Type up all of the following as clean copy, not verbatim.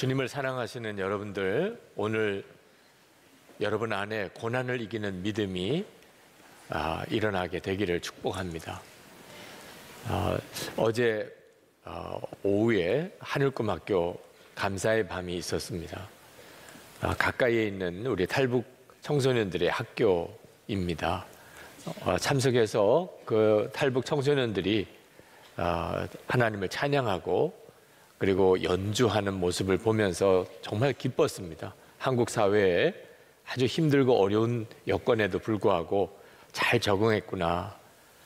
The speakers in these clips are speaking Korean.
주님을 사랑하시는 여러분들, 오늘 여러분 안에 고난을 이기는 믿음이 일어나게 되기를 축복합니다. 어제 오후에 하늘꿈학교 감사의 밤이 있었습니다. 가까이에 있는 우리 탈북 청소년들의 학교입니다. 참석해서 그 탈북 청소년들이 하나님을 찬양하고 그리고 연주하는 모습을 보면서 정말 기뻤습니다. 한국 사회에 아주 힘들고 어려운 여건에도 불구하고 잘 적응했구나.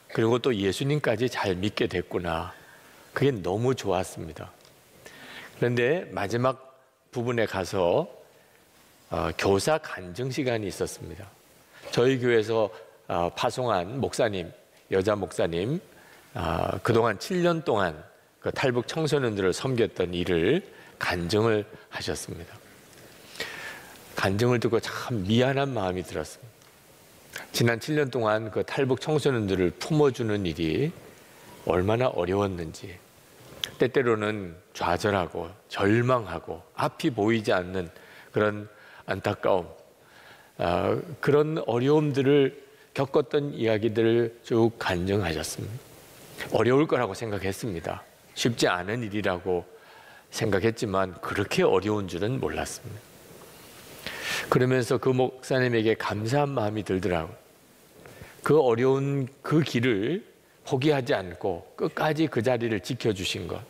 그리고 또 예수님까지 잘 믿게 됐구나. 그게 너무 좋았습니다. 그런데 마지막 부분에 가서 교사 간증 시간이 있었습니다. 저희 교회에서 파송한 목사님, 여자 목사님, 그동안 7년 동안 그 탈북 청소년들을 섬겼던 일을 간증을 하셨습니다. 간증을 듣고 참 미안한 마음이 들었습니다. 지난 7년 동안 그 탈북 청소년들을 품어주는 일이 얼마나 어려웠는지, 때때로는 좌절하고 절망하고 앞이 보이지 않는 그런 안타까움, 그런 어려움들을 겪었던 이야기들을 쭉 간증하셨습니다. 어려울 거라고 생각했습니다. 쉽지 않은 일이라고 생각했지만 그렇게 어려운 줄은 몰랐습니다. 그러면서 그 목사님에게 감사한 마음이 들더라고요. 그 어려운 그 길을 포기하지 않고 끝까지 그 자리를 지켜주신 것.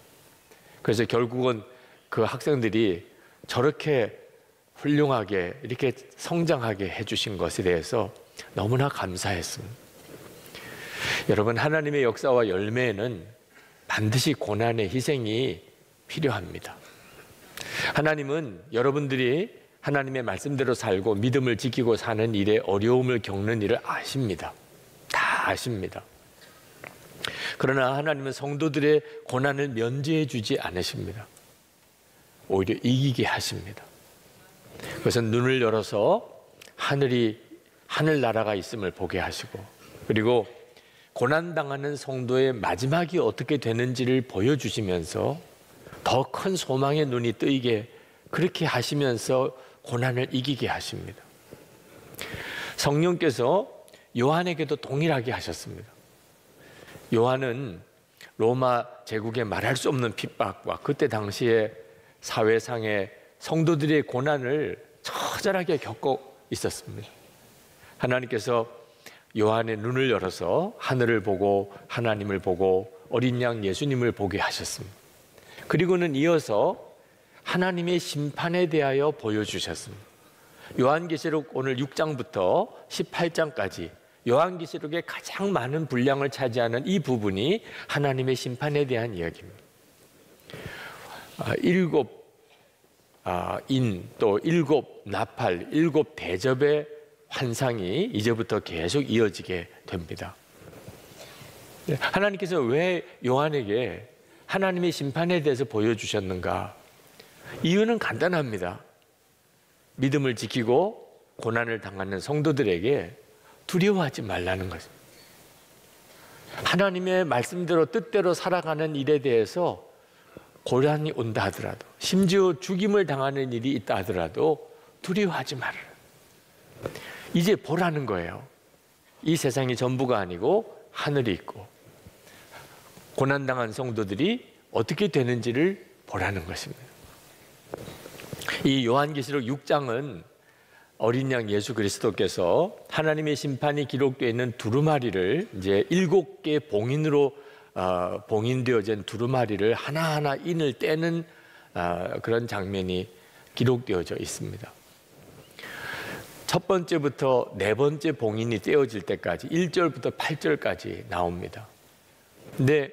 그래서 결국은 그 학생들이 저렇게 훌륭하게 이렇게 성장하게 해주신 것에 대해서 너무나 감사했습니다. 여러분, 하나님의 역사와 열매에는 반드시 고난의 희생이 필요합니다. 하나님은 여러분들이 하나님의 말씀대로 살고 믿음을 지키고 사는 일에 어려움을 겪는 일을 아십니다. 다 아십니다. 그러나 하나님은 성도들의 고난을 면제해 주지 않으십니다. 오히려 이기게 하십니다. 그것은 눈을 열어서 하늘나라가 있음을 보게 하시고, 그리고 고난당하는 성도의 마지막이 어떻게 되는지를 보여주시면서 더 큰 소망의 눈이 뜨이게 그렇게 하시면서 고난을 이기게 하십니다. 성령께서 요한에게도 동일하게 하셨습니다. 요한은 로마 제국의 말할 수 없는 핍박과 그때 당시에 사회상의 성도들의 고난을 처절하게 겪고 있었습니다. 하나님께서 요한의 눈을 열어서 하늘을 보고 하나님을 보고 어린 양 예수님을 보게 하셨습니다. 그리고는 이어서 하나님의 심판에 대하여 보여주셨습니다. 요한계시록 오늘 6장부터 18장까지 요한계시록의 가장 많은 분량을 차지하는 이 부분이 하나님의 심판에 대한 이야기입니다. 일곱 또 일곱 나팔, 일곱 대접의 환상이 이제부터 계속 이어지게 됩니다. 하나님께서 왜 요한에게 하나님의 심판에 대해서 보여주셨는가? 이유는 간단합니다. 믿음을 지키고 고난을 당하는 성도들에게 두려워하지 말라는 것입니다. 하나님의 말씀대로 뜻대로 살아가는 일에 대해서 고난이 온다 하더라도, 심지어 죽임을 당하는 일이 있다 하더라도 두려워하지 말아라. 이제 보라는 거예요. 이 세상이 전부가 아니고 하늘이 있고 고난당한 성도들이 어떻게 되는지를 보라는 것입니다. 이 요한계시록 6장은 어린 양 예수 그리스도께서 하나님의 심판이 기록되어 있는 두루마리를 이제 7개 봉인으로 봉인되어진 두루마리를 하나하나 인을 떼는 그런 장면이 기록되어져 있습니다. 첫 번째부터 네 번째 봉인이 떼어질 때까지 1절부터 8절까지 나옵니다. 근데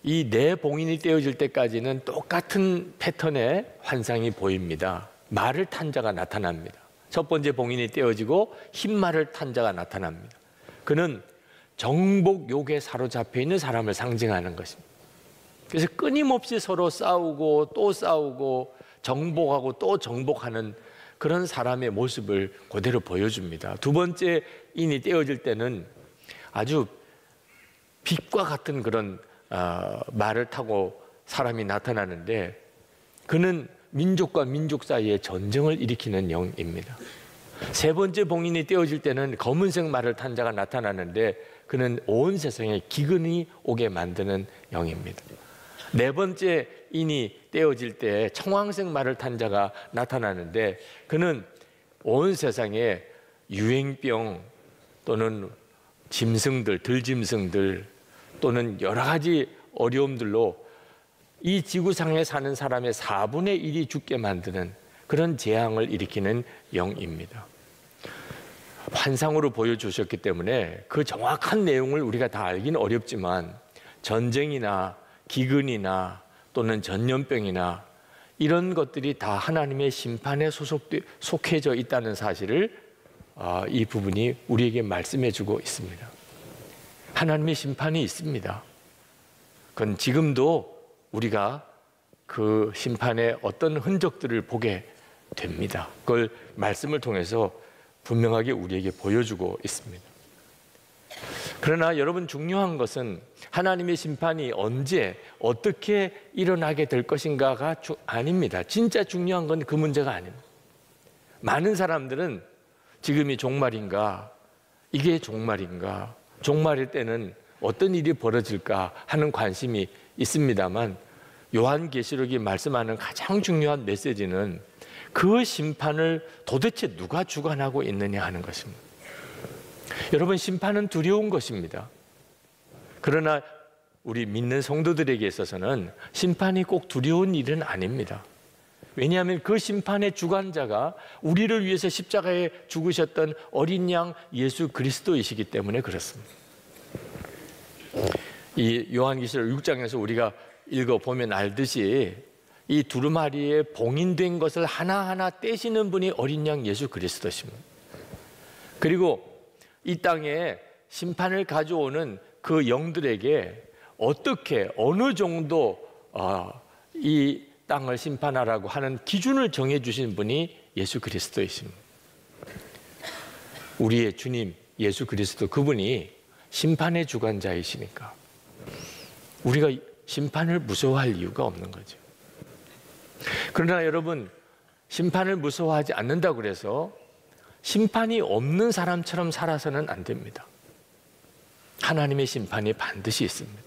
이 네 봉인이 떼어질 때까지는 똑같은 패턴의 환상이 보입니다. 말을 탄 자가 나타납니다. 첫 번째 봉인이 떼어지고 흰 말을 탄 자가 나타납니다. 그는 정복욕에 사로잡혀 있는 사람을 상징하는 것입니다. 그래서 끊임없이 서로 싸우고 또 싸우고 정복하고 또 정복하는 그런 사람의 모습을 그대로 보여줍니다. 두 번째 인이 떼어질 때는 아주 빛과 같은 그런 말을 타고 사람이 나타나는데 그는 민족과 민족 사이에 전쟁을 일으키는 영입니다. 세 번째 봉인이 떼어질 때는 검은색 말을 탄 자가 나타나는데 그는 온 세상에 기근이 오게 만드는 영입니다. 네 번째 인이 떼어질 때 청황색 말을 탄 자가 나타나는데 그는 온 세상에 유행병 또는 짐승들, 들짐승들 또는 여러 가지 어려움들로 이 지구상에 사는 사람의 4분의 1이 죽게 만드는 그런 재앙을 일으키는 영입니다. 환상으로 보여주셨기 때문에 그 정확한 내용을 우리가 다 알기는 어렵지만 전쟁이나 기근이나 또는 전염병이나 이런 것들이 다 하나님의 심판에 속해져 있다는 사실을 이 부분이 우리에게 말씀해 주고 있습니다. 하나님의 심판이 있습니다. 그건 지금도 우리가 그 심판의 어떤 흔적들을 보게 됩니다. 그걸 말씀을 통해서 분명하게 우리에게 보여주고 있습니다. 그러나 여러분, 중요한 것은 하나님의 심판이 언제 어떻게 일어나게 될 것인가가 아닙니다. 진짜 중요한 건 그 문제가 아닙니다. 많은 사람들은 지금이 종말인가, 이게 종말인가, 종말일 때는 어떤 일이 벌어질까 하는 관심이 있습니다만 요한계시록이 말씀하는 가장 중요한 메시지는 그 심판을 도대체 누가 주관하고 있느냐 하는 것입니다. 여러분, 심판은 두려운 것입니다. 그러나 우리 믿는 성도들에게 있어서는 심판이 꼭 두려운 일은 아닙니다. 왜냐하면 그 심판의 주관자가 우리를 위해서 십자가에 죽으셨던 어린 양 예수 그리스도이시기 때문에 그렇습니다. 이 요한계시록 6장에서 우리가 읽어보면 알듯이 이 두루마리에 봉인된 것을 하나하나 떼시는 분이 어린 양 예수 그리스도십니다. 그리고 이 땅에 심판을 가져오는 그 영들에게 어떻게 어느 정도 이 땅을 심판하라고 하는 기준을 정해주신 분이 예수 그리스도이십니다. 우리의 주님 예수 그리스도, 그분이 심판의 주관자이시니까 우리가 심판을 무서워할 이유가 없는 거죠. 그러나 여러분, 심판을 무서워하지 않는다고 그래서 심판이 없는 사람처럼 살아서는 안 됩니다. 하나님의 심판이 반드시 있습니다.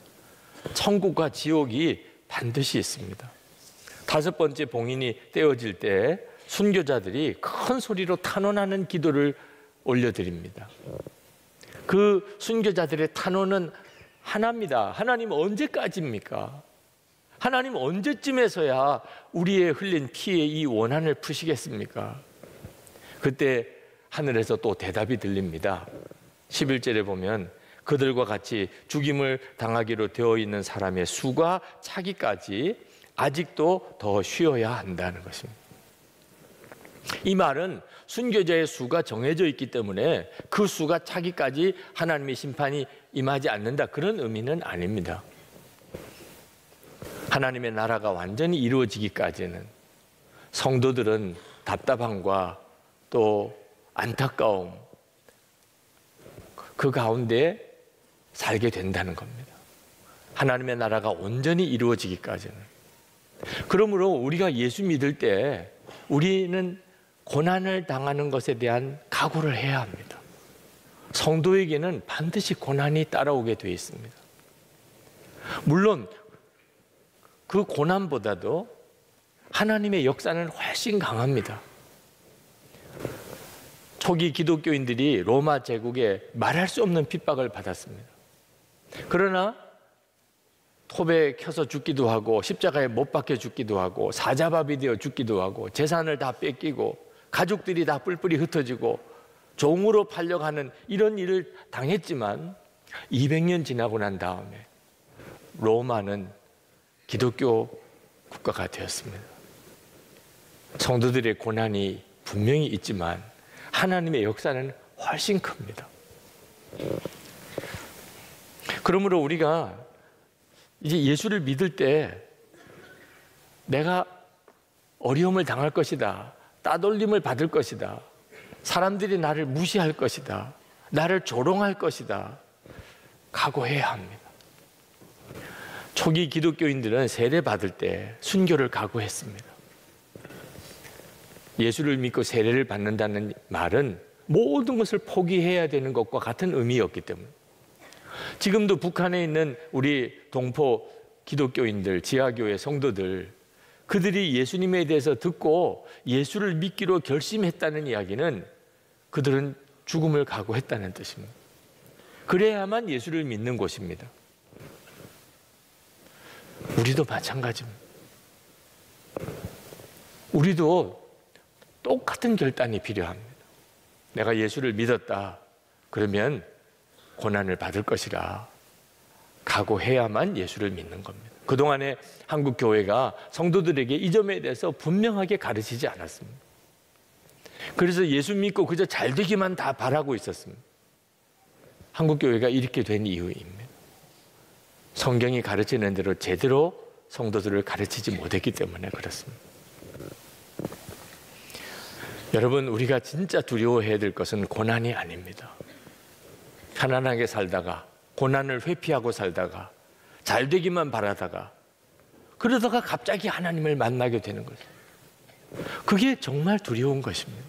천국과 지옥이 반드시 있습니다. 5번째 봉인이 떼어질 때 순교자들이 큰 소리로 탄원하는 기도를 올려드립니다. 그 순교자들의 탄원은 하나입니다. 하나님 언제까지입니까? 하나님 언제쯤에서야 우리의 흘린 피의 이 원한을 푸시겠습니까? 그때 하늘에서 또 대답이 들립니다. 11절에 보면 그들과 같이 죽임을 당하기로 되어 있는 사람의 수가 차기까지 아직도 더 쉬어야 한다는 것입니다. 이 말은 순교자의 수가 정해져 있기 때문에 그 수가 차기까지 하나님의 심판이 임하지 않는다, 그런 의미는 아닙니다. 하나님의 나라가 완전히 이루어지기까지는 성도들은 답답함과 또 안타까움, 그 가운데 살게 된다는 겁니다. 하나님의 나라가 온전히 이루어지기까지는. 그러므로 우리가 예수 믿을 때 우리는 고난을 당하는 것에 대한 각오를 해야 합니다. 성도에게는 반드시 고난이 따라오게 되어 있습니다. 물론 그 고난보다도 하나님의 역사는 훨씬 강합니다. 초기 기독교인들이 로마 제국에 말할 수 없는 핍박을 받았습니다. 그러나 톱에 켜서 죽기도 하고 십자가에 못 박혀 죽기도 하고 사자밥이 되어 죽기도 하고 재산을 다 뺏기고 가족들이 다 뿔뿔이 흩어지고 종으로 팔려가는 이런 일을 당했지만 200년 지나고 난 다음에 로마는 기독교 국가가 되었습니다. 성도들의 고난이 분명히 있지만 하나님의 역사는 훨씬 큽니다. 그러므로 우리가 이제 예수를 믿을 때 내가 어려움을 당할 것이다, 따돌림을 받을 것이다, 사람들이 나를 무시할 것이다, 나를 조롱할 것이다, 각오해야 합니다. 초기 기독교인들은 세례 받을 때 순교를 각오했습니다. 예수를 믿고 세례를 받는다는 말은 모든 것을 포기해야 되는 것과 같은 의미였기 때문에, 지금도 북한에 있는 우리 동포 기독교인들, 지하교회 성도들, 그들이 예수님에 대해서 듣고 예수를 믿기로 결심했다는 이야기는 그들은 죽음을 각오했다는 뜻입니다. 그래야만 예수를 믿는 곳입니다. 우리도 마찬가지입니다. 우리도 똑같은 결단이 필요합니다. 내가 예수를 믿었다, 그러면 고난을 받을 것이라 각오해야만 예수를 믿는 겁니다. 그동안에 한국 교회가 성도들에게 이 점에 대해서 분명하게 가르치지 않았습니다. 그래서 예수 믿고 그저 잘 되기만 다 바라고 있었습니다. 한국 교회가 이렇게 된 이유입니다. 성경이 가르치는 대로 제대로 성도들을 가르치지 못했기 때문에 그렇습니다. 여러분, 우리가 진짜 두려워해야 될 것은 고난이 아닙니다. 편안하게 살다가, 고난을 회피하고 살다가, 잘 되기만 바라다가, 그러다가 갑자기 하나님을 만나게 되는 거죠. 그게 정말 두려운 것입니다.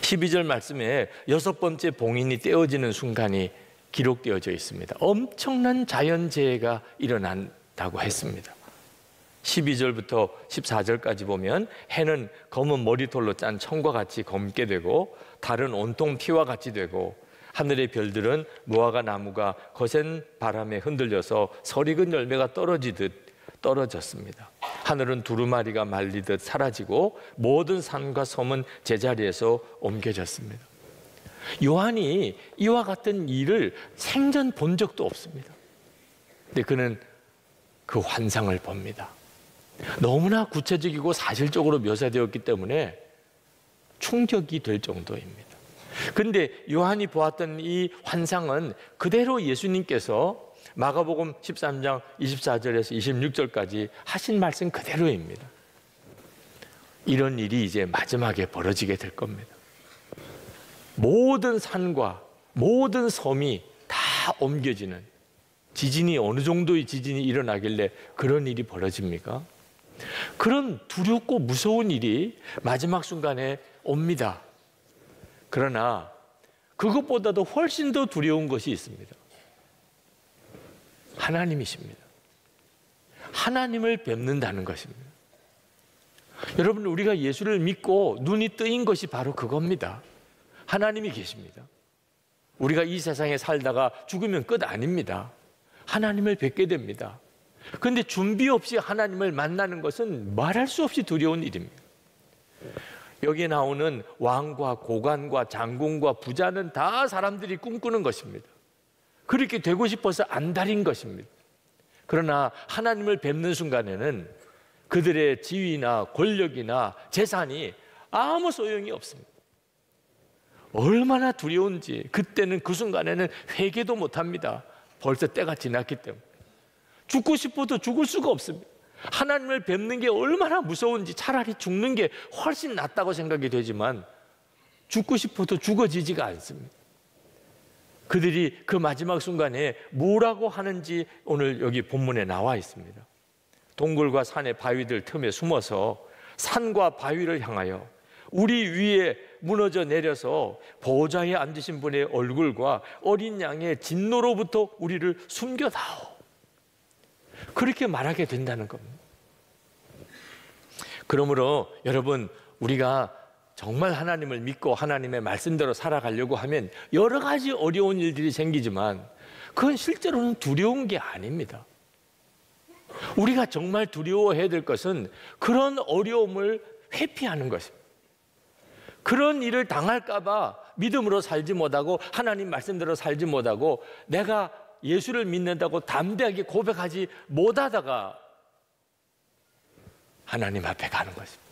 12절 말씀에 6번째 봉인이 떼어지는 순간이 기록되어져 있습니다. 엄청난 자연재해가 일어난다고 했습니다. 12절부터 14절까지 보면 해는 검은 머리털로 짠 청과 같이 검게 되고, 달은 온통 피와 같이 되고, 하늘의 별들은 무화과 나무가 거센 바람에 흔들려서 설익은 열매가 떨어지듯 떨어졌습니다. 하늘은 두루마리가 말리듯 사라지고 모든 산과 섬은 제자리에서 옮겨졌습니다. 요한이 이와 같은 일을 생전 본 적도 없습니다. 근데 그는 그 환상을 봅니다. 너무나 구체적이고 사실적으로 묘사되었기 때문에 충격이 될 정도입니다. 그런데 요한이 보았던 이 환상은 그대로 예수님께서 마가복음 13장 24절에서 26절까지 하신 말씀 그대로입니다. 이런 일이 이제 마지막에 벌어지게 될 겁니다. 모든 산과 모든 섬이 다 옮겨지는, 지진이 어느 정도의 지진이 일어나길래 그런 일이 벌어집니까? 그런 두렵고 무서운 일이 마지막 순간에 옵니다. 그러나 그것보다도 훨씬 더 두려운 것이 있습니다. 하나님이십니다. 하나님을 뵙는다는 것입니다. 여러분, 우리가 예수를 믿고 눈이 뜨인 것이 바로 그겁니다. 하나님이 계십니다. 우리가 이 세상에 살다가 죽으면 끝 아닙니다. 하나님을 뵙게 됩니다. 그런데 준비 없이 하나님을 만나는 것은 말할 수 없이 두려운 일입니다. 여기에 나오는 왕과 고관과 장군과 부자는 다 사람들이 꿈꾸는 것입니다. 그렇게 되고 싶어서 안달인 것입니다. 그러나 하나님을 뵙는 순간에는 그들의 지위나 권력이나 재산이 아무 소용이 없습니다. 얼마나 두려운지 그때는, 그 순간에는 회개도 못합니다. 벌써 때가 지났기 때문에. 죽고 싶어도 죽을 수가 없습니다. 하나님을 뵙는 게 얼마나 무서운지 차라리 죽는 게 훨씬 낫다고 생각이 되지만 죽고 싶어도 죽어지지가 않습니다. 그들이 그 마지막 순간에 뭐라고 하는지 오늘 여기 본문에 나와 있습니다. 동굴과 산의 바위들 틈에 숨어서 산과 바위를 향하여 우리 위에 무너져 내려서 보좌에 앉으신 분의 얼굴과 어린 양의 진노로부터 우리를 숨겨다오. 그렇게 말하게 된다는 겁니다. 그러므로 여러분, 우리가 정말 하나님을 믿고 하나님의 말씀대로 살아가려고 하면 여러 가지 어려운 일들이 생기지만 그건 실제로는 두려운 게 아닙니다. 우리가 정말 두려워해야 될 것은 그런 어려움을 회피하는 것입니다. 그런 일을 당할까 봐 믿음으로 살지 못하고 하나님 말씀대로 살지 못하고 내가 예수를 믿는다고 담대하게 고백하지 못하다가 하나님 앞에 가는 것입니다.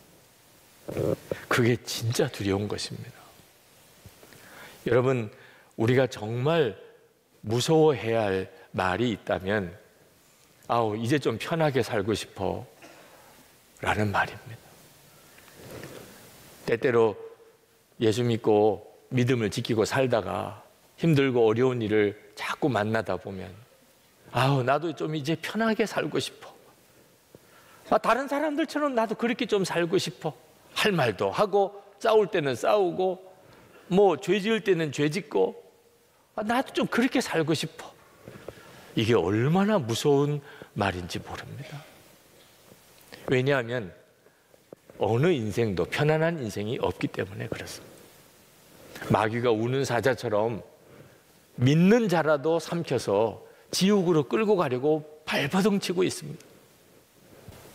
그게 진짜 두려운 것입니다. 여러분, 우리가 정말 무서워해야 할 말이 있다면 아우, 이제 좀 편하게 살고 싶어 라는 말입니다. 때때로 예수 믿고 믿음을 지키고 살다가 힘들고 어려운 일을 자꾸 만나다 보면 아우, 나도 좀 이제 편하게 살고 싶어. 다른 사람들처럼 나도 그렇게 좀 살고 싶어. 할 말도 하고, 싸울 때는 싸우고, 죄 지을 때는 죄 짓고, 나도 좀 그렇게 살고 싶어. 이게 얼마나 무서운 말인지 모릅니다. 왜냐하면 어느 인생도 편안한 인생이 없기 때문에 그렇습니다. 마귀가 우는 사자처럼 믿는 자라도 삼켜서 지옥으로 끌고 가려고 발버둥치고 있습니다.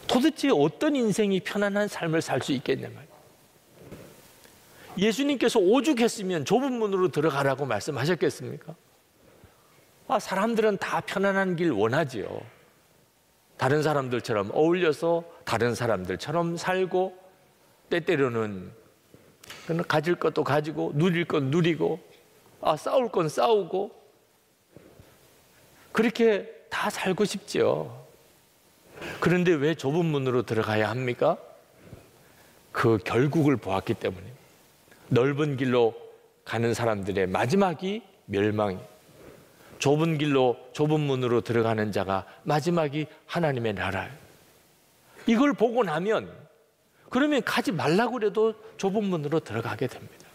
도대체 어떤 인생이 편안한 삶을 살 수 있겠냐 말이에요. 예수님께서 오죽했으면 좁은 문으로 들어가라고 말씀하셨겠습니까? 사람들은 다 편안한 길 원하지요. 다른 사람들처럼 어울려서 다른 사람들처럼 살고, 때때로는 가질 것도 가지고 누릴 건 누리고, 싸울 건 싸우고, 그렇게 다 살고 싶지요. 그런데 왜 좁은 문으로 들어가야 합니까? 그 결국을 보았기 때문에. 넓은 길로 가는 사람들의 마지막이 멸망이, 좁은 길로 좁은 문으로 들어가는 자가 마지막이 하나님의 나라예요. 이걸 보고 나면 그러면 가지 말라고 그래도 좁은 문으로 들어가게 됩니다.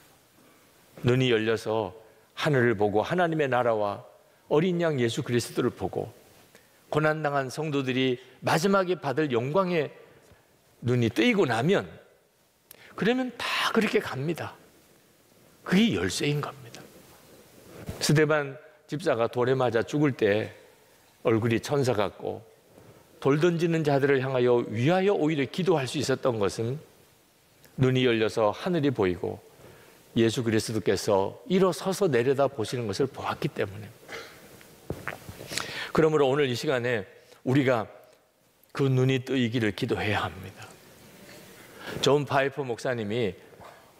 눈이 열려서 하늘을 보고 하나님의 나라와 어린 양 예수 그리스도를 보고 고난당한 성도들이 마지막에 받을 영광에 눈이 뜨이고 나면 그러면 다 그렇게 갑니다. 그게 열쇠인 겁니다. 스데반 집사가 돌에 맞아 죽을 때 얼굴이 천사 같고 돌 던지는 자들을 향하여 위하여 오히려 기도할 수 있었던 것은 눈이 열려서 하늘이 보이고 예수 그리스도께서 일어서서 내려다 보시는 것을 보았기 때문에. 그러므로 오늘 이 시간에 우리가 그 눈이 뜨이기를 기도해야 합니다. 존 파이퍼 목사님이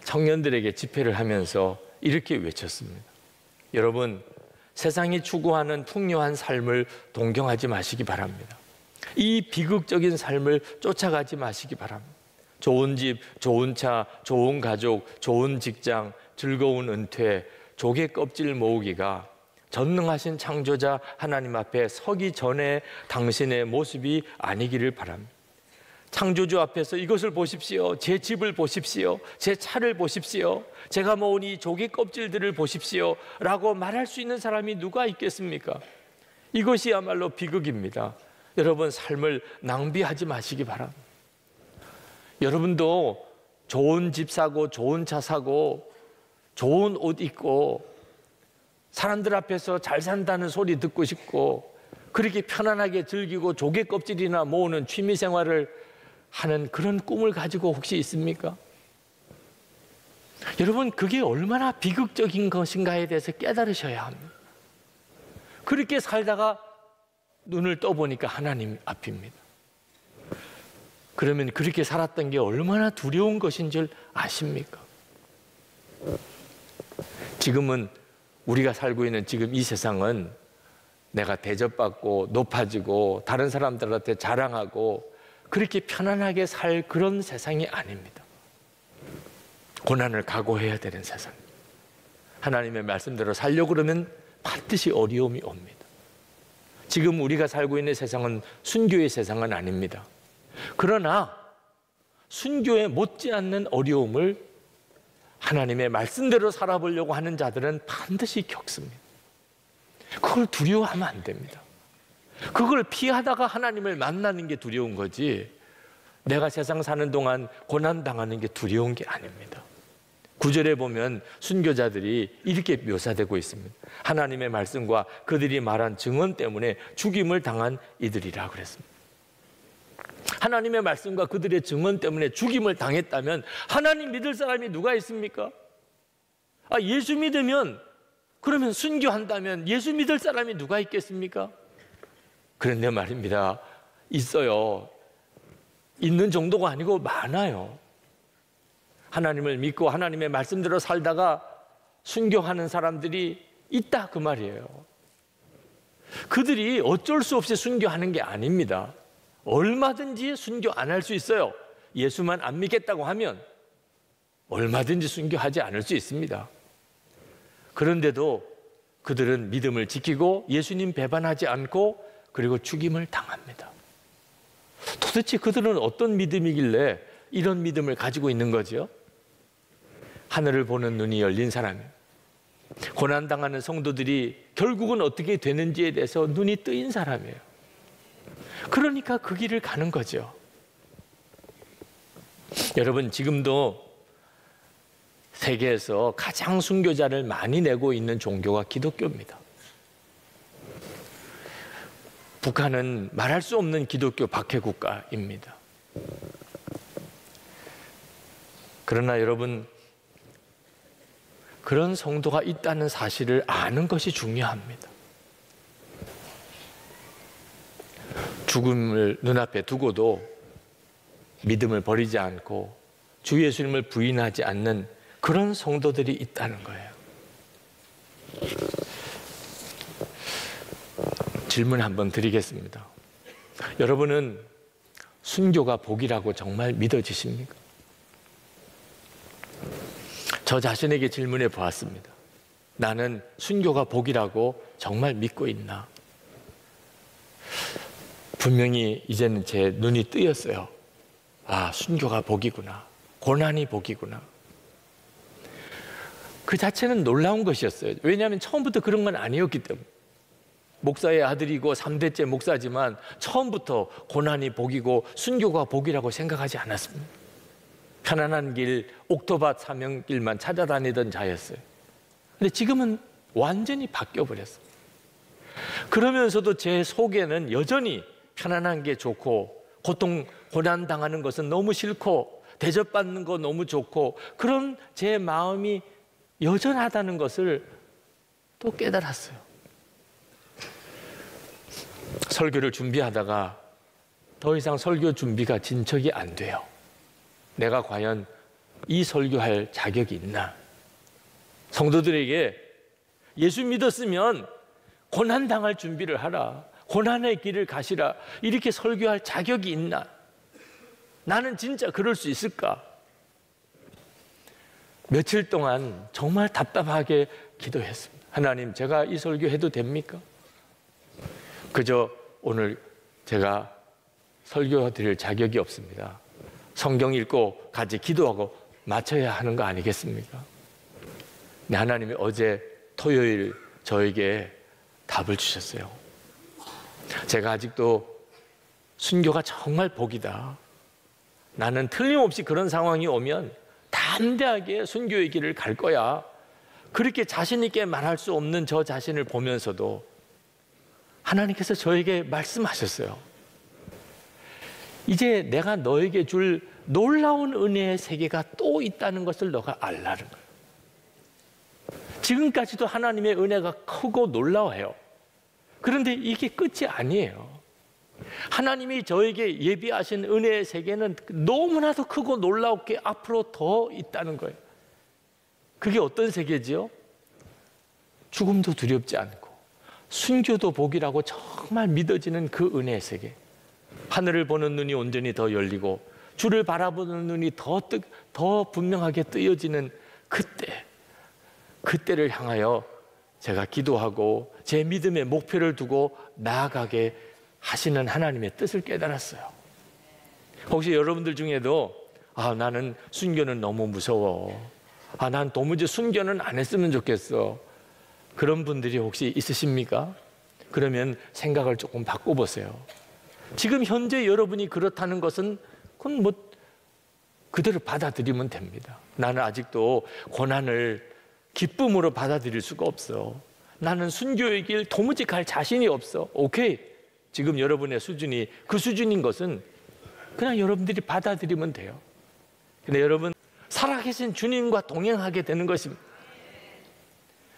청년들에게 집회를 하면서 이렇게 외쳤습니다. 여러분, 세상이 추구하는 풍요한 삶을 동경하지 마시기 바랍니다. 이 비극적인 삶을 쫓아가지 마시기 바랍니다. 좋은 집, 좋은 차, 좋은 가족, 좋은 직장, 즐거운 은퇴, 조개 껍질 모으기가 전능하신 창조자 하나님 앞에 서기 전에 당신의 모습이 아니기를 바랍니다. 창조주 앞에서 이것을 보십시오. 제 집을 보십시오. 제 차를 보십시오. 제가 모은 이 조개 껍질들을 보십시오. 라고 말할 수 있는 사람이 누가 있겠습니까? 이것이야말로 비극입니다. 여러분, 삶을 낭비하지 마시기 바랍니다. 여러분도 좋은 집 사고 좋은 차 사고 좋은 옷 입고 사람들 앞에서 잘 산다는 소리 듣고 싶고 그렇게 편안하게 즐기고 조개 껍질이나 모으는 취미 생활을 하는 그런 꿈을 가지고 혹시 있습니까? 여러분, 그게 얼마나 비극적인 것인가에 대해서 깨달으셔야 합니다. 그렇게 살다가 눈을 떠보니까 하나님 앞입니다. 그러면 그렇게 살았던 게 얼마나 두려운 것인 줄 아십니까? 지금은 우리가 살고 있는 지금 이 세상은 내가 대접받고 높아지고 다른 사람들한테 자랑하고 그렇게 편안하게 살 그런 세상이 아닙니다. 고난을 각오해야 되는 세상. 하나님의 말씀대로 살려고 그러면 반드시 어려움이 옵니다. 지금 우리가 살고 있는 세상은 순교의 세상은 아닙니다. 그러나 순교에 못지않는 어려움을 하나님의 말씀대로 살아보려고 하는 자들은 반드시 겪습니다. 그걸 두려워하면 안 됩니다. 그걸 피하다가 하나님을 만나는 게 두려운 거지 내가 세상 사는 동안 고난당하는 게 두려운 게 아닙니다. 9절에 보면 순교자들이 이렇게 묘사되고 있습니다. 하나님의 말씀과 그들이 말한 증언 때문에 죽임을 당한 이들이라 그랬습니다. 하나님의 말씀과 그들의 증언 때문에 죽임을 당했다면 하나님 믿을 사람이 누가 있습니까? 예수 믿으면 그러면 순교한다면 예수 믿을 사람이 누가 있겠습니까? 그런데 말입니다. 있어요. 있는 정도가 아니고 많아요. 하나님을 믿고 하나님의 말씀대로 살다가 순교하는 사람들이 있다 그 말이에요. 그들이 어쩔 수 없이 순교하는 게 아닙니다. 얼마든지 순교 안 할 수 있어요. 예수만 안 믿겠다고 하면 얼마든지 순교하지 않을 수 있습니다. 그런데도 그들은 믿음을 지키고 예수님 배반하지 않고 그리고 죽임을 당합니다. 도대체 그들은 어떤 믿음이길래 이런 믿음을 가지고 있는 거죠? 하늘을 보는 눈이 열린 사람이에요. 고난당하는 성도들이 결국은 어떻게 되는지에 대해서 눈이 뜨인 사람이에요. 그러니까 그 길을 가는 거죠. 여러분, 지금도 세계에서 가장 순교자를 많이 내고 있는 종교가 기독교입니다. 북한은 말할 수 없는 기독교 박해 국가입니다. 그러나 여러분, 그런 성도가 있다는 사실을 아는 것이 중요합니다. 죽음을 눈앞에 두고도 믿음을 버리지 않고 주 예수님을 부인하지 않는 그런 성도들이 있다는 거예요. 질문 한번 드리겠습니다. 여러분은 순교가 복이라고 정말 믿어지십니까? 저 자신에게 질문해 보았습니다. 나는 순교가 복이라고 정말 믿고 있나? 분명히 이제는 제 눈이 뜨였어요. 아, 순교가 복이구나. 고난이 복이구나. 그 자체는 놀라운 것이었어요. 왜냐하면 처음부터 그런 건 아니었기 때문에. 목사의 아들이고 3대째 목사지만 처음부터 고난이 복이고 순교가 복이라고 생각하지 않았습니다. 편안한 길, 옥토밭 사명길만 찾아다니던 자였어요. 근데 지금은 완전히 바뀌어버렸어요. 그러면서도 제 속에는 여전히 편안한 게 좋고 고난당하는 것은 너무 싫고 대접받는 거 너무 좋고 그런 제 마음이 여전하다는 것을 또 깨달았어요. 설교를 준비하다가 더 이상 설교 준비가 진척이 안 돼요. 내가 과연 이 설교할 자격이 있나? 성도들에게 예수 믿었으면 고난당할 준비를 하라. 고난의 길을 가시라. 이렇게 설교할 자격이 있나? 나는 진짜 그럴 수 있을까? 며칠 동안 정말 답답하게 기도했습니다. 하나님, 제가 이 설교해도 됩니까? 그저 오늘 제가 설교드릴 자격이 없습니다. 성경 읽고 같이 기도하고 마쳐야 하는 거 아니겠습니까? 네, 하나님이 어제 토요일 저에게 답을 주셨어요. 제가 아직도 순교가 정말 복이다. 나는 틀림없이 그런 상황이 오면 담대하게 순교의 길을 갈 거야. 그렇게 자신 있게 말할 수 없는 저 자신을 보면서도 하나님께서 저에게 말씀하셨어요. 이제 내가 너에게 줄 놀라운 은혜의 세계가 또 있다는 것을 너가 알라는 거예요. 지금까지도 하나님의 은혜가 크고 놀라워요. 그런데 이게 끝이 아니에요. 하나님이 저에게 예비하신 은혜의 세계는 너무나도 크고 놀라웠게 앞으로 더 있다는 거예요. 그게 어떤 세계지요? 죽음도 두렵지 않고 순교도 복이라고 정말 믿어지는 그 은혜의 세계. 하늘을 보는 눈이 온전히 더 열리고 주를 바라보는 눈이 더 분명하게 뜨여지는 그때를 향하여 제가 기도하고 제 믿음의 목표를 두고 나아가게 하시는 하나님의 뜻을 깨달았어요. 혹시 여러분들 중에도 나는 순교는 너무 무서워. 난 도무지 순교는 안 했으면 좋겠어. 그런 분들이 혹시 있으십니까? 그러면 생각을 조금 바꿔보세요. 지금 현재 여러분이 그렇다는 것은 그건 그대로 받아들이면 됩니다. 나는 아직도 고난을 기쁨으로 받아들일 수가 없어. 나는 순교의 길 도무지 갈 자신이 없어. 오케이. 지금 여러분의 수준이 그 수준인 것은 그냥 여러분들이 받아들이면 돼요. 근데 여러분, 살아계신 주님과 동행하게 되는 것입니다.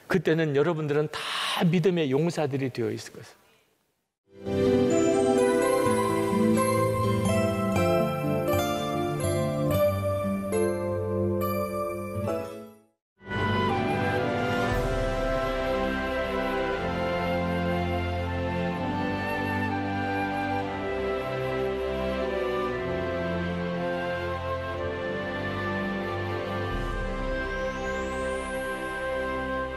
그때는 여러분들은 다 믿음의 용사들이 되어 있을 것입니다.